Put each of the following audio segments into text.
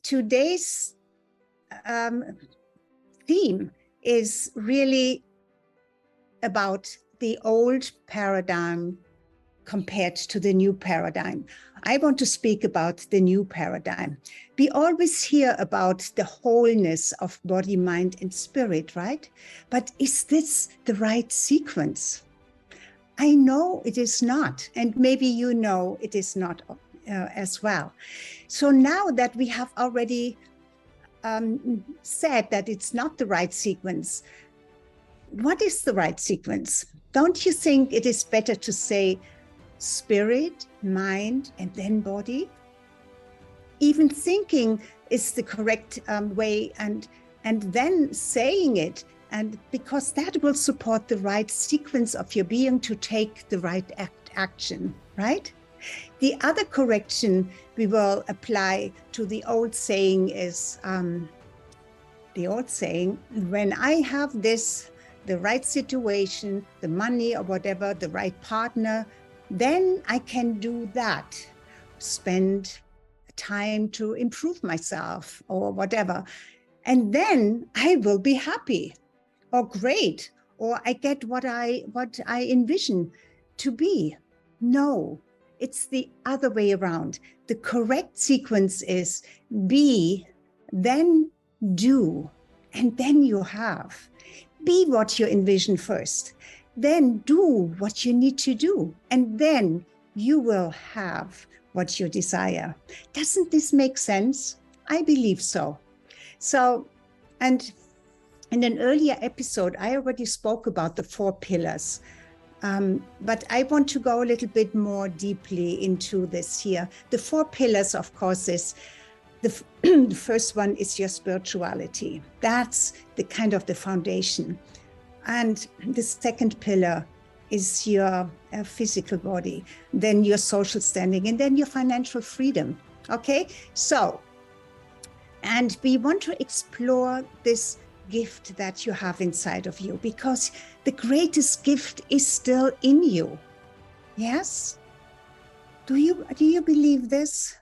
today's theme is really about the old paradigm compared to the new paradigm. I want to speak about the new paradigm. We always hear about the wholeness of body, mind, and spirit, right? But is this the right sequence? I know it is not, and maybe you know it is not as well. So now that we have already said that it's not the right sequence, what is the right sequence? Don't you think it is better to say spirit, mind, and then body? Even thinking is the correct way, and then saying it, and because that will support the right sequence of your being to take the right action, right? The other correction we will apply to the old saying is when I have this, the right situation, the money or whatever, the right partner, then I can do that, spend time to improve myself or whatever. And then I will be happy or great, or I get what I envision to be. No, it's the other way around. The correct sequence is be, then do, and then you have. Be what you envision first, then do what you need to do, and then you will have what you desire. Doesn't this make sense? I believe so. So, and in an earlier episode, I already spoke about the 4 pillars, but I want to go a little bit more deeply into this here. The 4 pillars, of course, is the first one is your spirituality. That's the kind of the foundation. And the second pillar is your physical body, then your social standing, and then your financial freedom. Okay, so, and we want to explore this gift that you have inside of you, because the greatest gift is still in you. Yes? Do you believe this?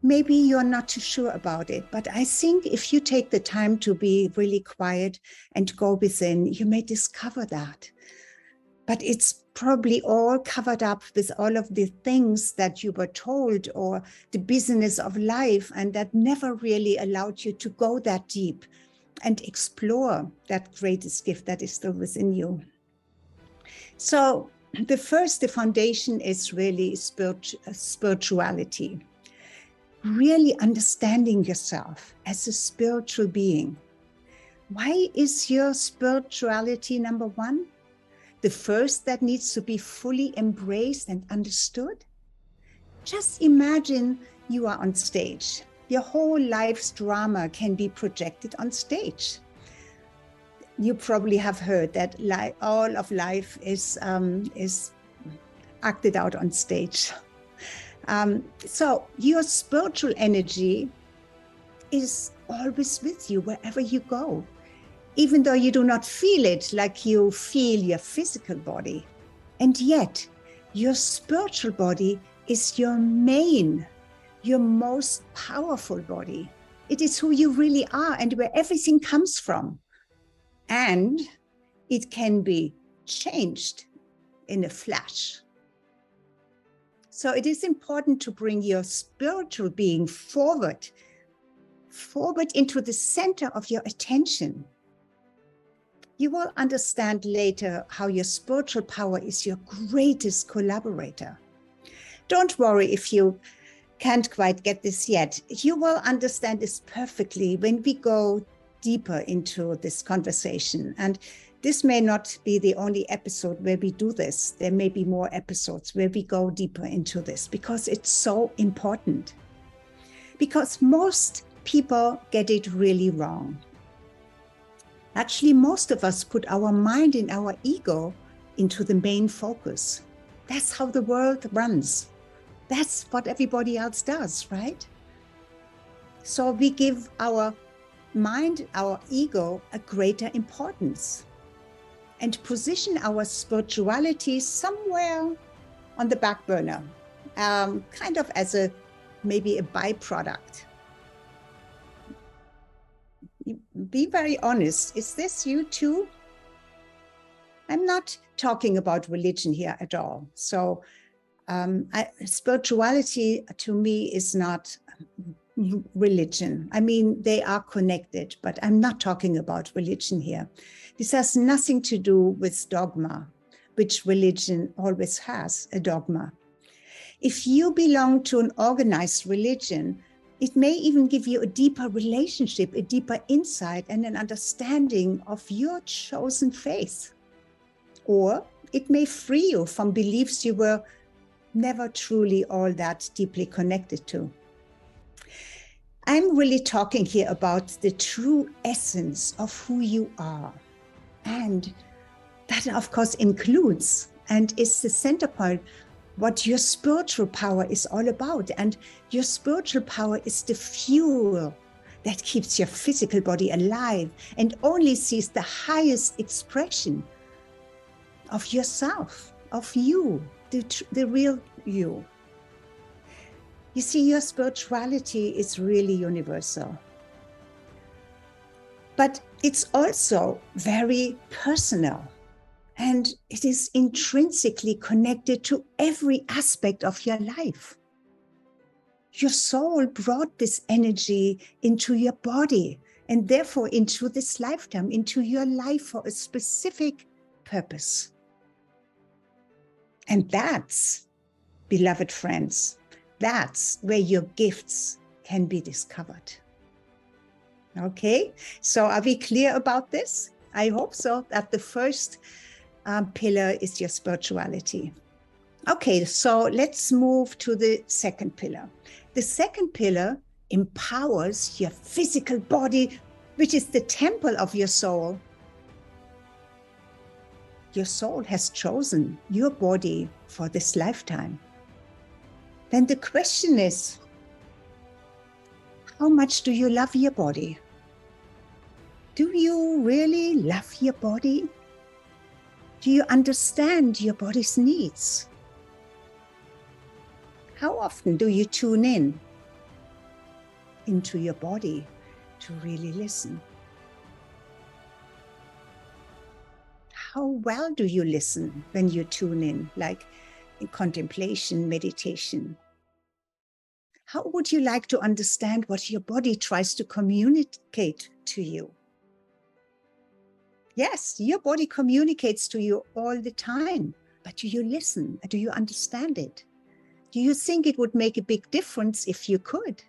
Maybe you're not too sure about it, but I think if you take the time to be really quiet and go within, you may discover that. But it's probably all covered up with all of the things that you were told, or the business of life, and that never really allowed you to go that deep and explore that greatest gift that is still within you. So the foundation is really spirituality. Really understanding yourself as a spiritual being. Why is your spirituality number 1? The first that needs to be fully embraced and understood? Just imagine you are on stage. Your whole life's drama can be projected on stage. You probably have heard that all of life is acted out on stage. So your spiritual energy is always with you wherever you go, even though you do not feel it like you feel your physical body. And yet your spiritual body is your most powerful body. It is who you really are and where everything comes from. And it can be changed in a flash. So it is important to bring your spiritual being forward into the center of your attention. You will understand later how your spiritual power is your greatest collaborator. Don't worry if you can't quite get this yet. You will understand this perfectly when we go deeper into this conversation. And this may not be the only episode where we do this. There may be more episodes where we go deeper into this, because it's so important. Because most people get it really wrong. Actually, most of us put our mind and our ego into the main focus. That's how the world runs. That's what everybody else does, right? So we give our mind, our ego, a greater importance, and position our spirituality somewhere on the back burner, kind of as maybe a byproduct. Be very honest. Is this you too? I'm not talking about religion here at all. So spirituality to me is not religion. I mean, they are connected, but I'm not talking about religion here. This has nothing to do with dogma, which religion always has a dogma. If you belong to an organized religion, it may even give you a deeper relationship, a deeper insight, and an understanding of your chosen faith. Or it may free you from beliefs you were never truly all that deeply connected to. I'm really talking here about the true essence of who you are. And that, of course, includes and is the center point what your spiritual power is all about. And your spiritual power is the fuel that keeps your physical body alive and only sees the highest expression of yourself, of you, the real you. You see, your spirituality is really universal. But it's also very personal. And it is intrinsically connected to every aspect of your life. Your soul brought this energy into your body and therefore into this lifetime, into your life for a specific purpose. And that's, beloved friends, that's where your gifts can be discovered. Okay, so are we clear about this? I hope so, that the first pillar is your spirituality. Okay, so let's move to the second pillar. The second pillar empowers your physical body, which is the temple of your soul. Your soul has chosen your body for this lifetime. Then the question is, how much do you love your body? Do you really love your body? Do you understand your body's needs? How often do you tune in into your body to really listen? How well do you listen when you tune in, like in contemplation, meditation? How would you like to understand what your body tries to communicate to you? Yes, your body communicates to you all the time, but do you listen? Do you understand it? Do you think it would make a big difference if you could?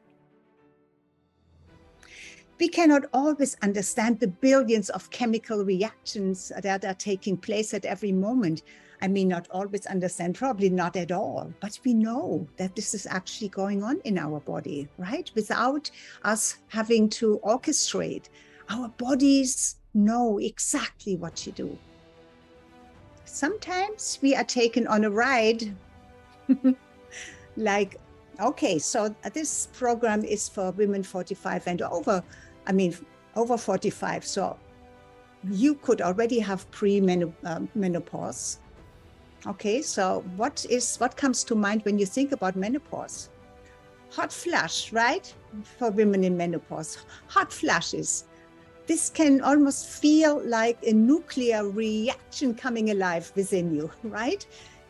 We cannot always understand the billions of chemical reactions that are taking place at every moment. I mean, not always understand, probably not at all, but we know that this is actually going on in our body, right? Without us having to orchestrate, our bodies know exactly what to do. Sometimes we are taken on a ride like, okay, so this program is for women 45 and over. I mean, over 45. So you could already have pre-menopause. Okay, so what comes to mind when you think about menopause? Hot flush, right? For women in menopause, hot flushes. This can almost feel like a nuclear reaction coming alive within you, right?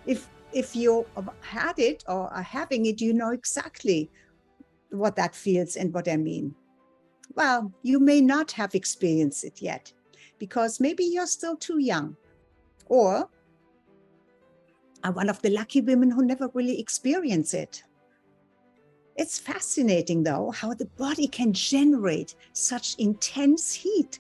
If you had it or are having it, you know exactly what that feels and what I mean. Well, you may not have experienced it yet because maybe you're still too young, or are one of the lucky women who never really experience it. It's fascinating, though, how the body can generate such intense heat.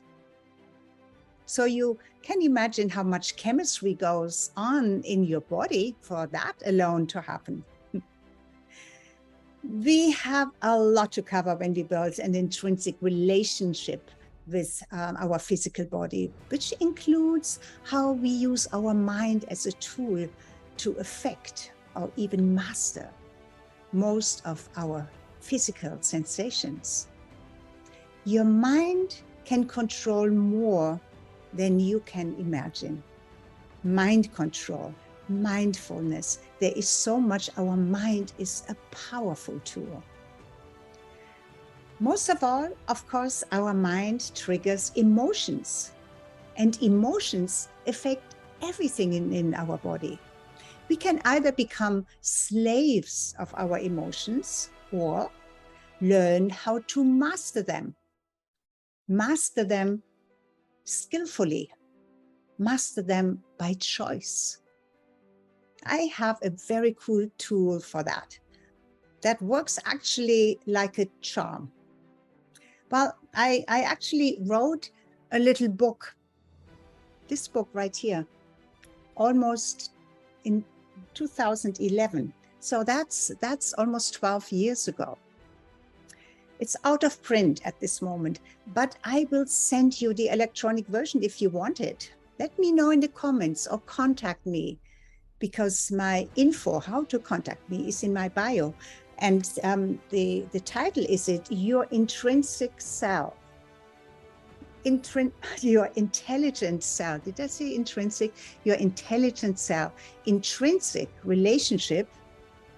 So you can imagine how much chemistry goes on in your body for that alone to happen. We have a lot to cover when we build an intrinsic relationship with our physical body, which includes how we use our mind as a tool to affect or even master most of our physical sensations. Your mind can control more than you can imagine. Mind control, mindfulness. There is so much. Our mind is a powerful tool. Most of all, of course, our mind triggers emotions, and emotions affect everything in our body. We can either become slaves of our emotions or learn how to master them skillfully, master them by choice. I have a very cool tool for that works actually like a charm. Well, I actually wrote a little book, this book right here, almost in 2011. So that's almost 12 years ago. It's out of print at this moment, but I will send you the electronic version if you want it. Let me know in the comments or contact me, because my info, how to contact me, is in my bio. And the title is Your Intrinsic Self. Your intelligent self. Did I say intrinsic? Your intelligent self. Intrinsic relationship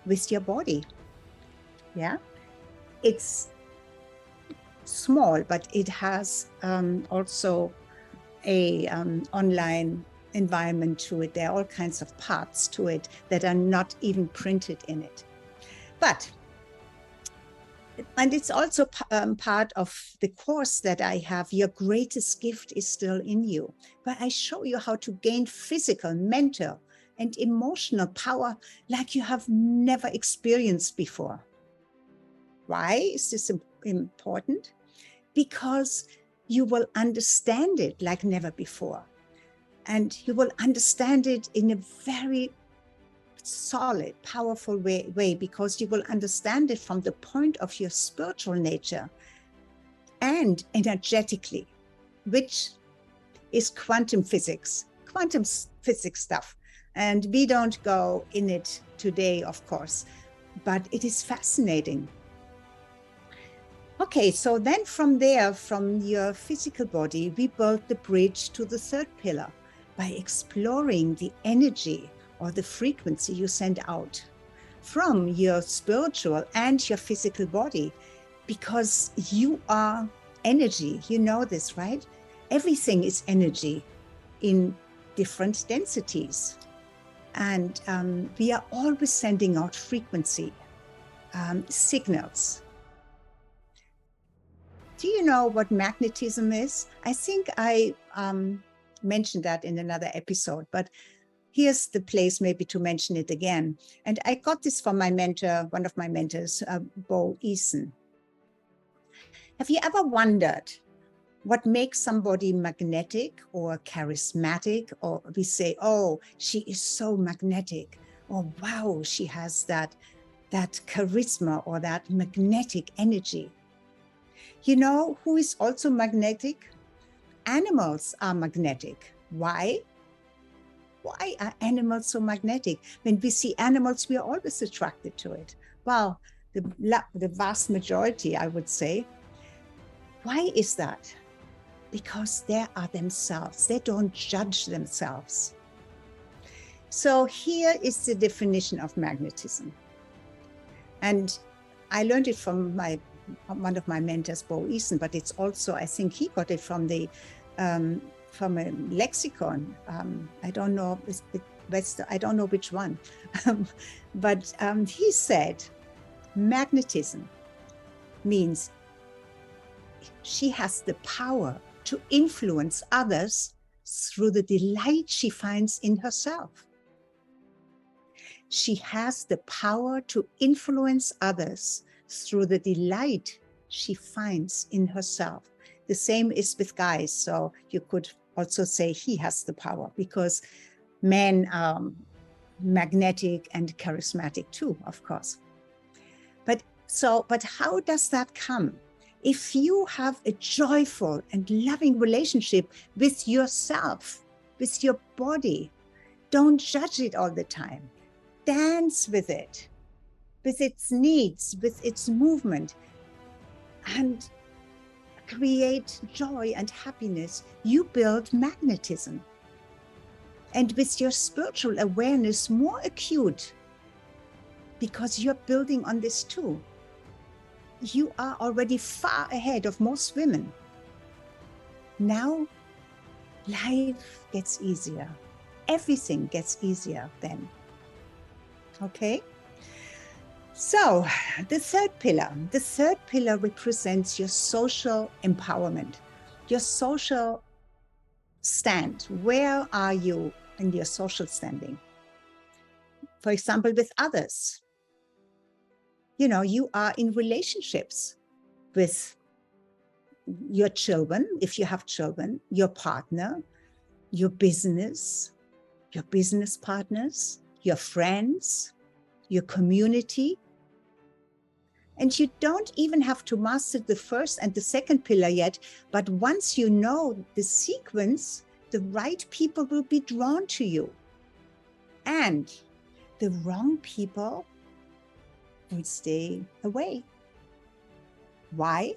with your body. Yeah. It's small, but it has also a online environment to it. There are all kinds of parts to it that are not even printed in it. And it's also part of the course that I have. Your greatest gift is still in you, where I show you how to gain physical, mental, and emotional power like you have never experienced before. Why is this important? Because you will understand it like never before. And you will understand it in a very solid, powerful way, because you will understand it from the point of your spiritual nature and energetically, which is quantum physics stuff. And we don't go in it today, of course, but it is fascinating. Okay, so then from there, from your physical body, we build the bridge to the third pillar by exploring the energy or the frequency you send out from your spiritual and your physical body, because you are energy. You know this, right? Everything is energy in different densities. And we are always sending out frequency signals. Do you know what magnetism is? I think I mentioned that in another episode, but here's the place maybe to mention it again. And I got this from my mentor, one of my mentors, Bo Eason. Have you ever wondered what makes somebody magnetic or charismatic? Or we say, oh, she is so magnetic. Or wow, she has that charisma or that magnetic energy. You know who is also magnetic? Animals are magnetic. Why? Why are animals so magnetic? When we see animals, we are always attracted to it. Well, the vast majority, I would say. Why is that? Because they are themselves. They don't judge themselves. So here is the definition of magnetism. And I learned it from one of my mentors, Bo Eason, but it's also, I think he got it from from a lexicon. I don't know, I don't know which one, but he said, magnetism means she has the power to influence others through the delight she finds in herself. She has the power to influence others through the delight she finds in herself. The same is with guys. So you could also say he has the power, because men are magnetic and charismatic too, of course. But how does that come? If you have a joyful and loving relationship with yourself, with your body, don't judge it all the time. Dance with it, with its needs, with its movement, and create joy and happiness. You build magnetism. And with your spiritual awareness more acute, because you're building on this too, you are already far ahead of most women. Now, life gets easier. Everything gets easier then. Okay? So, the third pillar represents your social empowerment, your social stand. Where are you in your social standing? For example, with others. You know, you are in relationships with your children, if you have children, your partner, your business partners, your friends, your community. And you don't even have to master the first and the second pillar yet, but once you know the sequence, the right people will be drawn to you. And the wrong people will stay away. Why?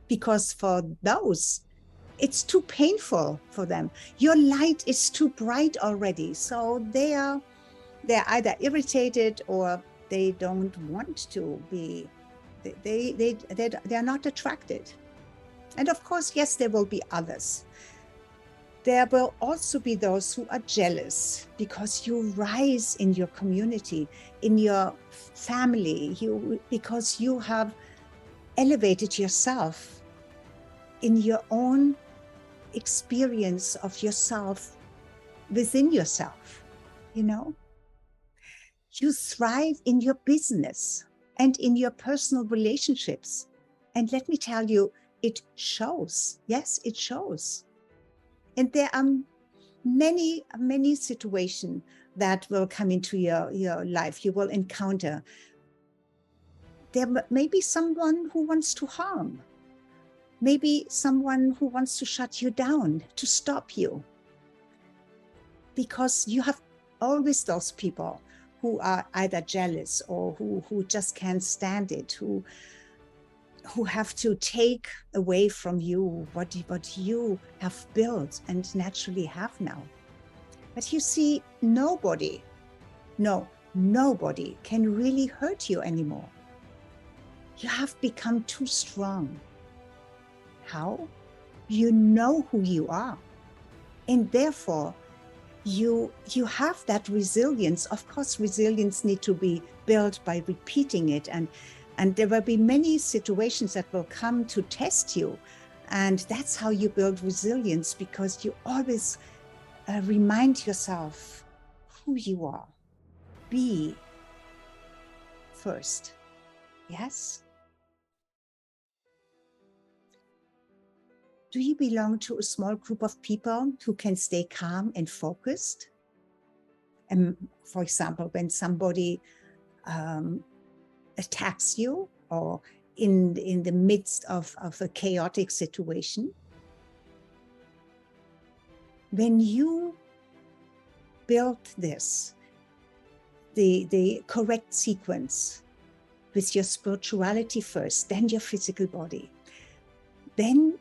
Because for those, it's too painful for them. Your light is too bright already. So they're either irritated or they don't want to be, they're not attracted. And of course, yes, there will be others. There will also be those who are jealous because you rise in your community, in your family, because you have elevated yourself in your own experience of yourself within yourself, you know? You thrive in your business and in your personal relationships. And let me tell you, it shows. Yes, it shows. And there are many, many situations that will come into your life. You will encounter. There may be someone who wants to harm. Maybe someone who wants to shut you down, to stop you. Because you have always those people who are either jealous or who just can't stand it, who have to take away from you what you have built and naturally have now. But you see, nobody can really hurt you anymore. You have become too strong. How? You know who you are. And therefore, you have that resilience. Of course, resilience needs to be built by repeating it. And there will be many situations that will come to test you. And that's how you build resilience, because you always remind yourself who you are. Be first. Yes? Do you belong to a small group of people who can stay calm and focused? For example, when somebody attacks you or in the midst of a chaotic situation, when you build this, the correct sequence with your spirituality first, then your physical body, then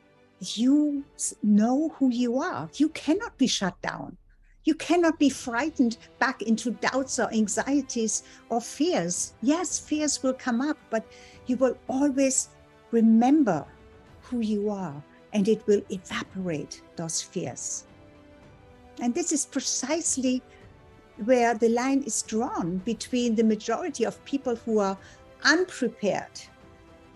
you know who you are. You cannot be shut down. You cannot be frightened back into doubts or anxieties or fears. Yes, fears will come up, but you will always remember who you are, and it will evaporate those fears. And this is precisely where the line is drawn between the majority of people who are unprepared,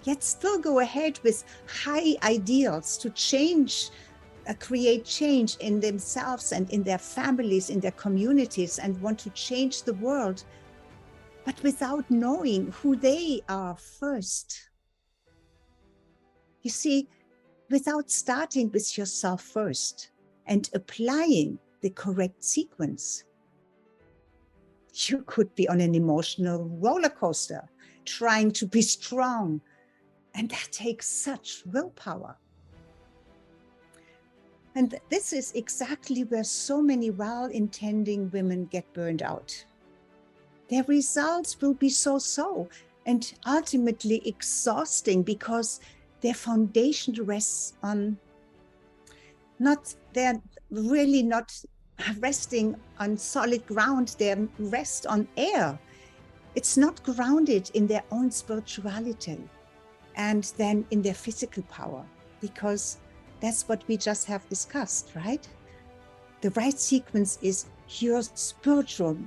yet still go ahead with high ideals to change, create change in themselves and in their families, in their communities, and want to change the world, but without knowing who they are first. You see, without starting with yourself first and applying the correct sequence, you could be on an emotional roller coaster, trying to be strong. And that takes such willpower. And this is exactly where so many well-intending women get burned out. Their results will be so-so and ultimately exhausting, because their foundation rests on they're really not resting on solid ground, they rest on air. It's not grounded in their own spirituality. and then in their physical power, because that's what we just have discussed, right? The right sequence is your spiritual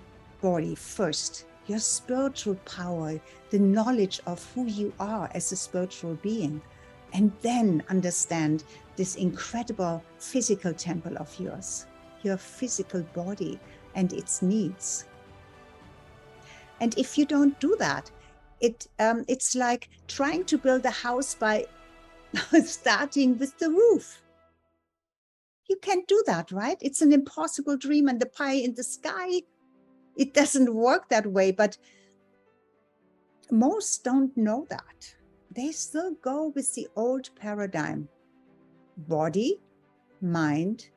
body first, your spiritual power, the knowledge of who you are as a spiritual being, and then understand this incredible physical temple of yours, your physical body and its needs. And if you don't do that, it's like trying to build a house by starting with the roof. You can't do that, right? It's an impossible dream, and the pie in the sky, it doesn't work that way. But most don't know that. They still go with the old paradigm: body, mind,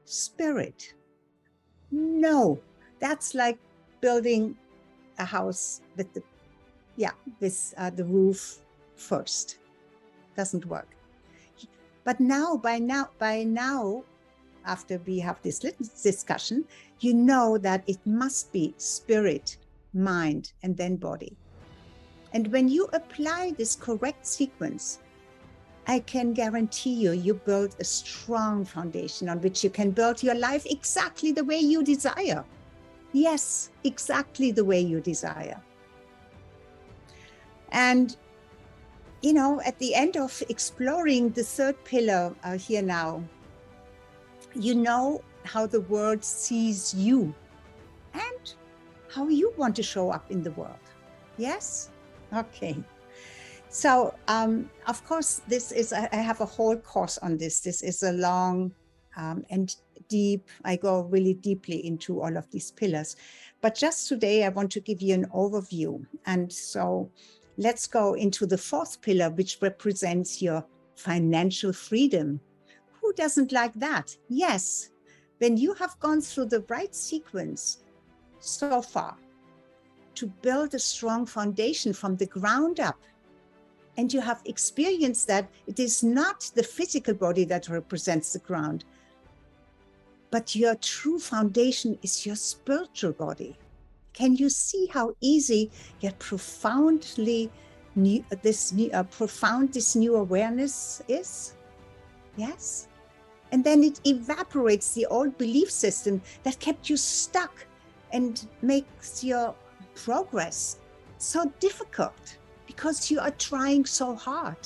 spirit. No, that's like building a house with the roof first. Doesn't work. But by now, after we have this little discussion, you know that it must be spirit, mind, and then body. And when you apply this correct sequence, I can guarantee you build a strong foundation on which you can build your life exactly the way you desire. Yes, exactly the way you desire. And, you know, at the end of exploring the third pillar here now, you know how the world sees you and how you want to show up in the world. Yes? Okay. So, of course, I have a whole course on this. This is a long and deep, I go really deeply into all of these pillars. But just today, I want to give you an overview. And so let's go into the fourth pillar, which represents your financial freedom. Who doesn't like that? Yes. When you have gone through the right sequence so far to build a strong foundation from the ground up, and you have experienced that it is not the physical body that represents the ground, but your true foundation is your spiritual body. Can you see how easy yet profoundly this new awareness is? Yes. And then it evaporates the old belief system that kept you stuck and makes your progress so difficult because you are trying so hard.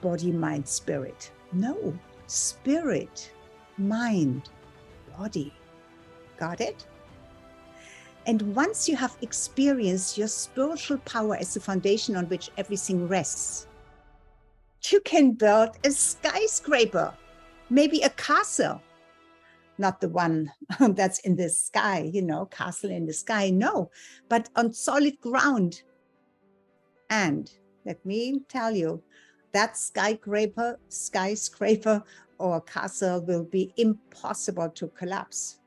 Body, mind, spirit. No, spirit, mind, body. Got it? And once you have experienced your spiritual power as the foundation on which everything rests, you can build a skyscraper, maybe a castle, not the one that's in the sky, you know, castle in the sky, no, but on solid ground. And let me tell you, that skyscraper or castle will be impossible to collapse.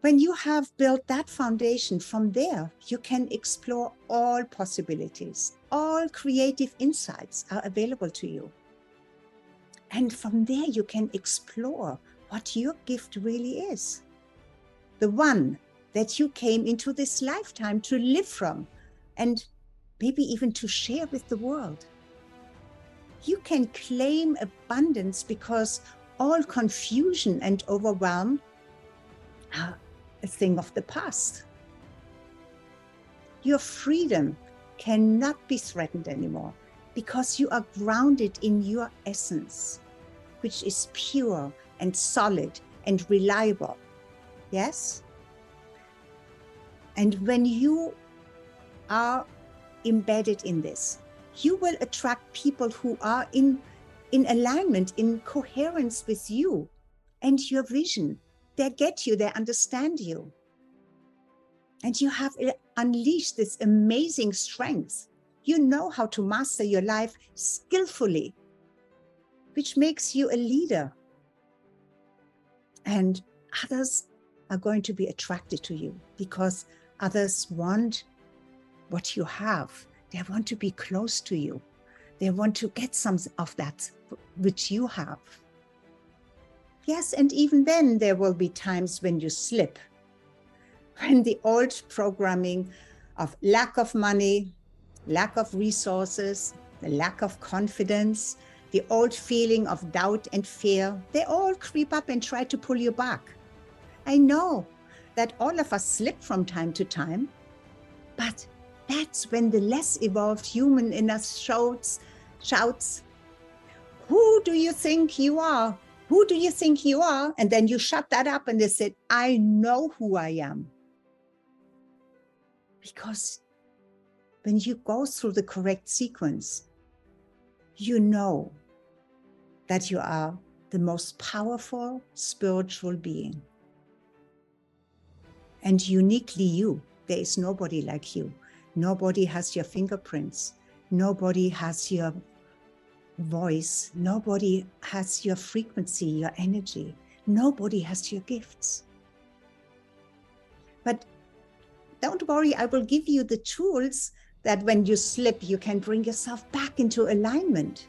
When you have built that foundation, from there, you can explore all possibilities. All creative insights are available to you. And from there, you can explore what your gift really is. The one that you came into this lifetime to live from, and maybe even to share with the world. You can claim abundance because all confusion and overwhelm are a thing of the past. Your freedom cannot be threatened anymore because you are grounded in your essence, which is pure and solid and reliable. Yes? And when you are embedded in this, you will attract people who are in alignment, in coherence with you and your vision. They get you, they understand you. And you have unleashed this amazing strength. You know how to master your life skillfully, which makes you a leader. And others are going to be attracted to you because others want what you have. They want to be close to you. They want to get some of that which you have. Yes, and even then there will be times when you slip, when the old programming of lack of money, lack of resources, the lack of confidence, the old feeling of doubt and fear, they all creep up and try to pull you back. I know that all of us slip from time to time, but that's when the less evolved human in us shouts, who do you think you are? Who do you think you are? And then you shut that up and they said, I know who I am. Because when you go through the correct sequence, you know that you are the most powerful spiritual being. And uniquely you. There is nobody like you. Nobody has your fingerprints. Nobody has your voice. Nobody has your frequency, your energy. Nobody has your gifts. But don't worry, I will give you the tools that when you slip, you can bring yourself back into alignment.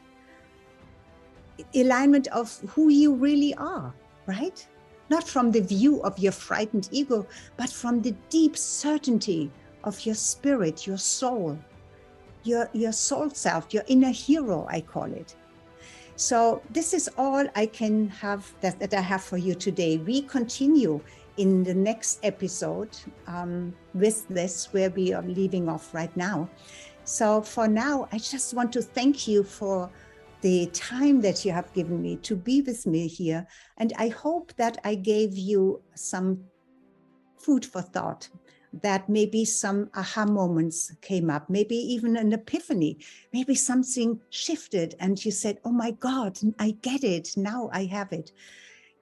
Alignment of who you really are, right? Not from the view of your frightened ego, but from the deep certainty of your spirit, your soul, your soul self, your inner hero, I call it. So this is all I can have that I have for you today. We continue in the next episode with this, where we are leaving off right now. So for now, I just want to thank you for the time that you have given me to be with me here. And I hope that I gave you some food for thought, that maybe some aha moments came up, maybe even an epiphany, maybe something shifted and you said, oh my God, I get it, now I have it.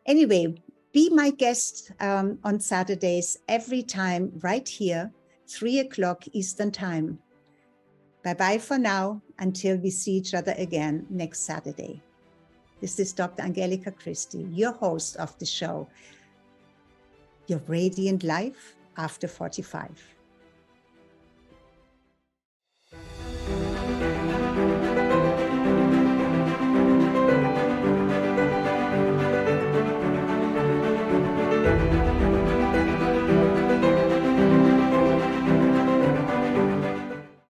Anyway, be my guest on Saturdays every time right here, 3 o'clock Eastern Time. Bye-bye for now, until we see each other again next Saturday. This is Dr. Angelika Christie, your host of the show, Your Radiant Life After 45.